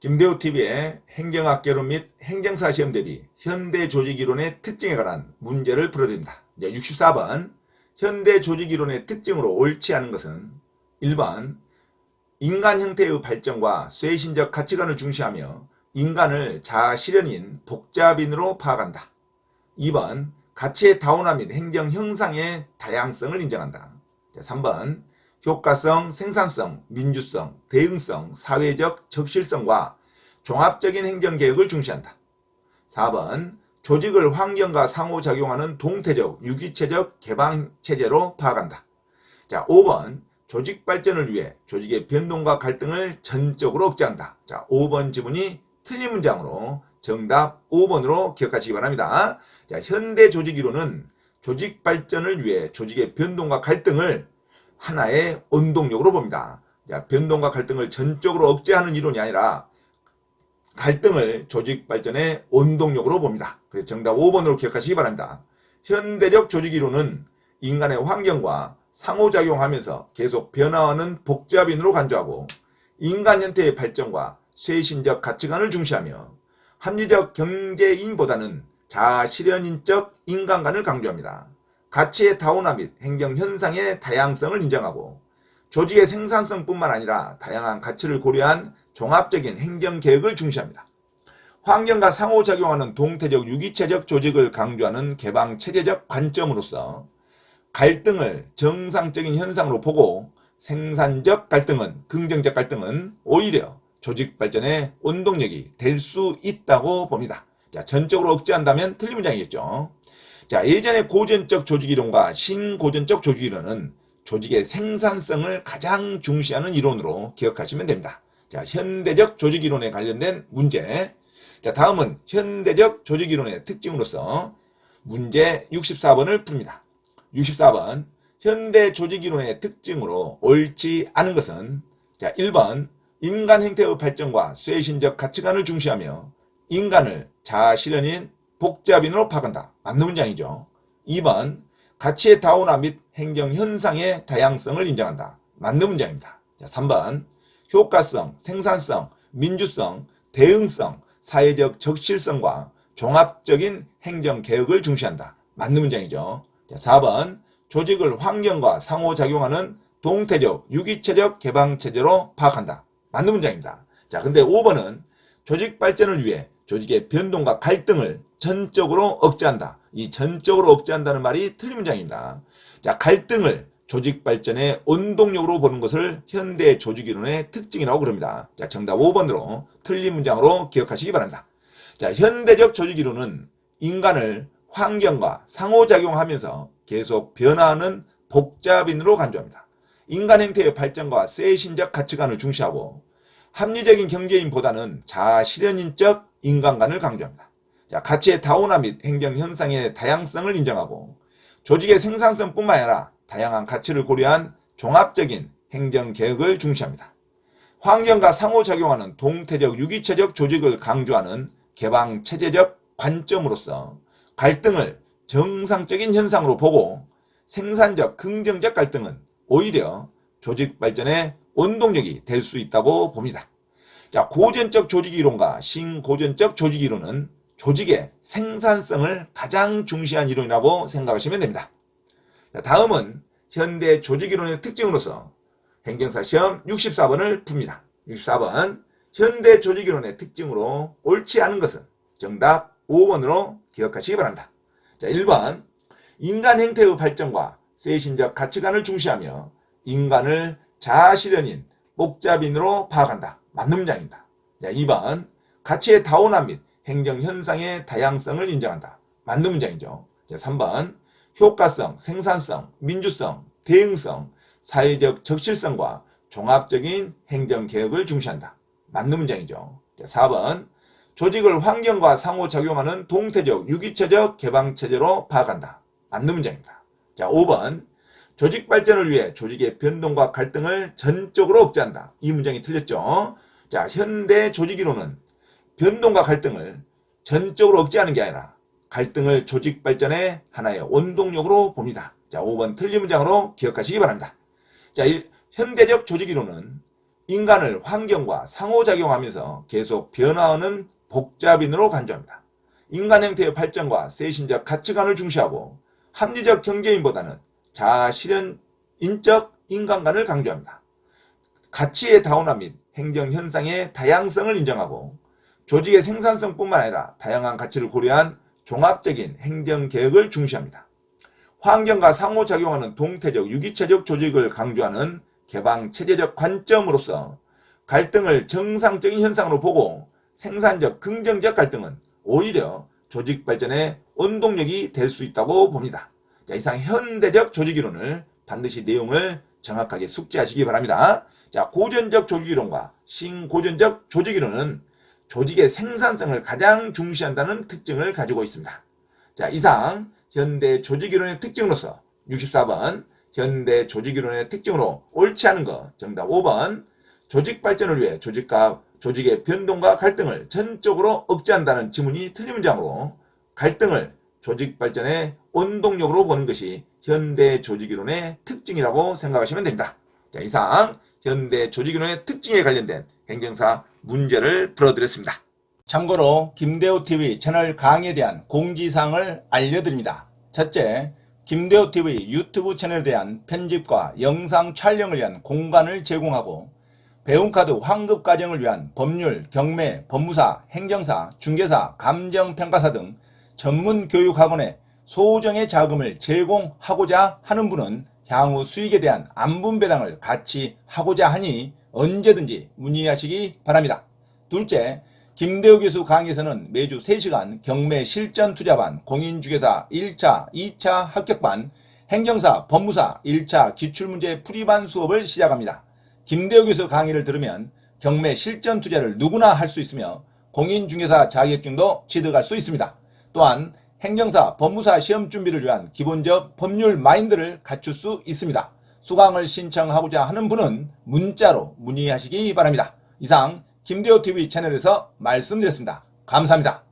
김대호TV의 행정학개론 및 행정사 시험 대비 현대 조직이론의 특징에 관한 문제를 풀어드립니다. 64번 현대 조직이론의 특징으로 옳지 않은 것은 1번 인간 형태의 발전과 쇄신적 가치관을 중시하며 인간을 자아실현인 복잡인으로 파악한다. 2번 가치의 다원화 및 행정 형상의 다양성을 인정한다. 3번 효과성, 생산성, 민주성, 대응성, 사회적 적실성과 종합적인 행정개혁을 중시한다. 4번 조직을 환경과 상호작용하는 동태적, 유기체적 개방체제로 파악한다. 5번 조직 발전을 위해 조직의 변동과 갈등을 전적으로 억제한다. 5번 지문이 틀린 문장으로 정답 5번으로 기억하시기 바랍니다. 현대 조직이론은 조직 발전을 위해 조직의 변동과 갈등을 하나의 원동력으로 봅니다. 변동과 갈등을 전적으로 억제하는 이론이 아니라 갈등을 조직 발전의 원동력으로 봅니다. 그래서 정답 5번으로 기억하시기 바랍니다. 현대적 조직 이론은 인간의 환경과 상호작용하면서 계속 변화하는 복잡인으로 간주하고 인간 형태의 발전과 쇄신적 가치관을 중시하며 합리적 경제인보다는 자아실현인적 인간관을 강조합니다. 가치의 다원화 및 행정 현상의 다양성을 인정하고 조직의 생산성뿐만 아니라 다양한 가치를 고려한 종합적인 행정 계획을 중시합니다. 환경과 상호작용하는 동태적 유기체적 조직을 강조하는 개방체제적 관점으로서 갈등을 정상적인 현상으로 보고 생산적 갈등은 긍정적 갈등은 오히려 조직 발전의 원동력이 될 수 있다고 봅니다. 전적으로 억제한다면 틀린 문장이겠죠. 예전의 고전적 조직이론과 신고전적 조직이론은 조직의 생산성을 가장 중시하는 이론으로 기억하시면 됩니다. 현대적 조직이론에 관련된 문제. 다음은 현대적 조직이론의 특징으로서 문제 64번을 풉니다. 64번 현대 조직이론의 특징으로 옳지 않은 것은 1번 인간 행태의 발전과 쇄신적 가치관을 중시하며 인간을 자아실현인 복잡인으로 파악한다. 맞는 문장이죠. 2번 가치의 다원화 및 행정 현상의 다양성을 인정한다. 맞는 문장입니다. 3번 효과성, 생산성, 민주성, 대응성, 사회적 적실성과 종합적인 행정 개혁을 중시한다. 맞는 문장이죠. 4번 조직을 환경과 상호작용하는 동태적, 유기체적 개방체제로 파악한다. 맞는 문장입니다. 근데 5번은 조직 발전을 위해 조직의 변동과 갈등을 전적으로 억제한다. 이 전적으로 억제한다는 말이 틀린 문장입니다. 갈등을 조직 발전의 원동력으로 보는 것을 현대 조직이론의 특징이라고 그럽니다. 정답 5번으로 틀린 문장으로 기억하시기 바랍니다. 현대적 조직이론은 인간을 환경과 상호작용하면서 계속 변화하는 복잡인으로 간주합니다. 인간 행태의 발전과 쇄신적 가치관을 중시하고 합리적인 경제인보다는 자아실현인적 인간관을 강조합니다. 가치의 다원화 및 행정 현상의 다양성을 인정하고 조직의 생산성뿐만 아니라 다양한 가치를 고려한 종합적인 행정 계획을 중시합니다. 환경과 상호작용하는 동태적 유기체적 조직을 강조하는 개방체제적 관점으로서 갈등을 정상적인 현상으로 보고 생산적 긍정적 갈등은 오히려 조직 발전의 원동력이 될 수 있다고 봅니다. 고전적 조직이론과 신고전적 조직이론은 조직의 생산성을 가장 중시한 이론이라고 생각하시면 됩니다. 다음은 현대 조직이론의 특징으로서 행정사 시험 64번을 풉니다. 64번 현대 조직이론의 특징으로 옳지 않은 것은 정답 5번으로 기억하시기 바랍니다. 1번 인간 행태의 발전과 쇄신적 가치관을 중시하며 인간을 자아실현인 복잡인으로 파악한다. 맞는 문장입니다. 2번 가치의 다원화 및 행정 현상의 다양성을 인정한다. 맞는 문장이죠. 3번 효과성, 생산성, 민주성, 대응성, 사회적 적실성과 종합적인 행정 개혁을 중시한다. 맞는 문장이죠. 4번 조직을 환경과 상호작용하는 동태적, 유기체적 개방체제로 파악한다. 맞는 문장입니다. 5번 조직 발전을 위해 조직의 변동과 갈등을 전적으로 억제한다. 이 문장이 틀렸죠. 현대 조직이론은 변동과 갈등을 전적으로 억제하는 게 아니라 갈등을 조직 발전의 하나의 원동력으로 봅니다. 5번 틀린 문장으로 기억하시기 바랍니다. 현대적 조직이론은 인간을 환경과 상호작용하면서 계속 변화하는 복잡인으로 간주합니다. 인간 형태의 발전과 세신적 가치관을 중시하고 합리적 경제인보다는 자아 실현 인적 인간관을 강조합니다. 가치의 다원화 및 행정 현상의 다양성을 인정하고 조직의 생산성뿐만 아니라 다양한 가치를 고려한 종합적인 행정 계획을 중시합니다. 환경과 상호작용하는 동태적 유기체적 조직을 강조하는 개방체제적 관점으로서 갈등을 정상적인 현상으로 보고 생산적 긍정적 갈등은 오히려 조직 발전의 원동력이 될 수 있다고 봅니다. 자, 이상 현대적 조직이론을 반드시 내용을 정확하게 숙지하시기 바랍니다. 자, 고전적 조직이론과 신고전적 조직이론은 조직의 생산성을 가장 중시한다는 특징을 가지고 있습니다. 자, 이상 현대 조직이론의 특징으로서 64번 현대 조직이론의 특징으로 옳지 않은 것 정답 5번 조직 발전을 위해 조직의 변동과 갈등을 전적으로 억제한다는 지문이 틀린 문장으로 갈등을 조직 발전의 원동력으로 보는 것이 현대 조직이론의 특징이라고 생각하시면 됩니다. 자, 이상 현대 조직이론의 특징에 관련된 행정사 문제를 풀어드렸습니다. 참고로 김대호TV 채널 강의에 대한 공지사항을 알려드립니다. 첫째, 김대호TV 유튜브 채널에 대한 편집과 영상 촬영을 위한 공간을 제공하고 배움카드 환급 과정을 위한 법률, 경매, 법무사, 행정사, 중개사, 감정평가사 등 전문 교육학원에 소정의 자금을 제공하고자 하는 분은 향후 수익에 대한 안분배당을 같이 하고자 하니 언제든지 문의하시기 바랍니다. 둘째, 김대호 교수 강의에서는 매주 3시간 경매 실전 투자반, 공인중개사 1차, 2차 합격반, 행정사, 법무사 1차 기출문제 풀이반 수업을 시작합니다. 김대호 교수 강의를 들으면 경매 실전 투자를 누구나 할 수 있으며 공인중개사 자격증도 취득할 수 있습니다. 또한 행정사, 법무사 시험 준비를 위한 기본적 법률 마인드를 갖출 수 있습니다. 수강을 신청하고자 하는 분은 문자로 문의하시기 바랍니다. 이상 김대호TV 채널에서 말씀드렸습니다. 감사합니다.